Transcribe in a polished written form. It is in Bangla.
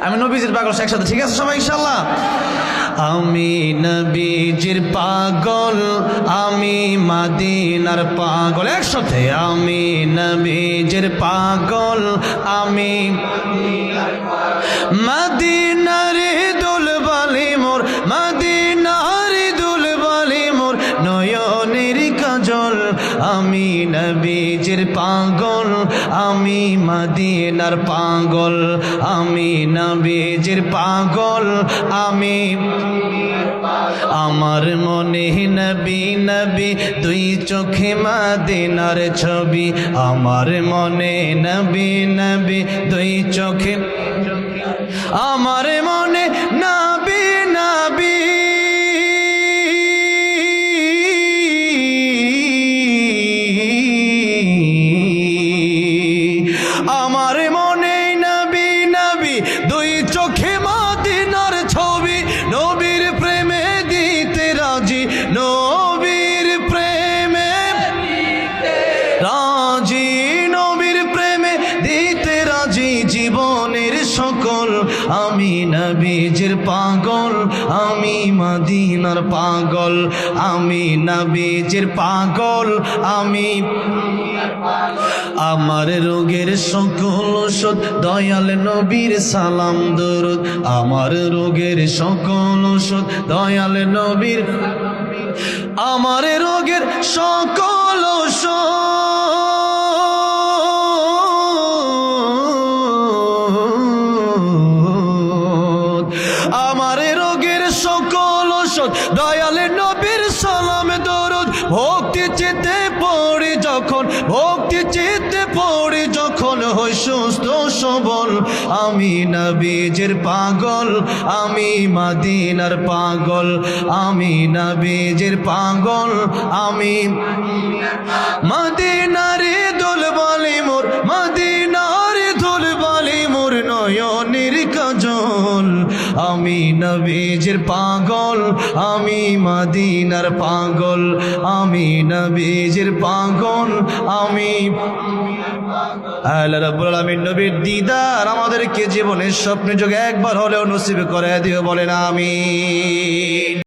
আমি নবীজির পাগল, একসাথে ঠিক আছে সবাই ইনশাআল্লাহ। আমি নবীজির পাগল, আমি মদিনার পাগল, একসাথে। আমি নবীজির পাগল, আমি মদিনার দুলবালি মোর, মদিনার দুলবালি মোর নয়নের কাজল। আমি নবীজির পাগল, আমি মদিনার পাগল, আমি নবীজির পাগল, আমি আমার মনে নবী নবী দুই চোখে মদিনার ছবি। আমার মনে নবী নবী দুই চোখে, আমার মনে নবী নবী আমার মনে নবী নবী দুই চোখে মদিনার ছবি। নবীর প্রেমে দিতে রাজি, নবীর প্রেমে রাজি, নবীর প্রেমে দিতে রাজি জীবনের সকল। আমি নবীজির পাগল, আমি মদিনার পাগল, আমি নবীজির পাগল, আমি আমার রোগের সকল ওষুধ দয়াল নবীর সালাম দরুদ। আমার রোগের সকল ওষুধ দয়াল নবীর, আমার রোগের সকল ওষুধ, আমার রোগের সকল ওষুধ দয়াল নবীর সালাম দরুদ। ভক্তি চিত্তে পড়ি যখন, ভক্তি চিত্তে পড়ি যখন হই সুস্থ সবল। আমি নবীজির পাগল, আমি মদিনার পাগল, আমি নবীজির পাগল, আমি মদিনার দুলবালি মোর, মদিনার দুলবালি মোর নয়নের কাজল। আমি নবীজির পাগল, আমি মদিনার পাগল, আমি নবীজির পাগল, আমি। আল্লাহ রাব্বুল আলামিন নবীর দিদার আমাদেরকে জীবনের স্বপ্নে যোগে একবার হলেও নসিব করে দিও, বলেন আমিন।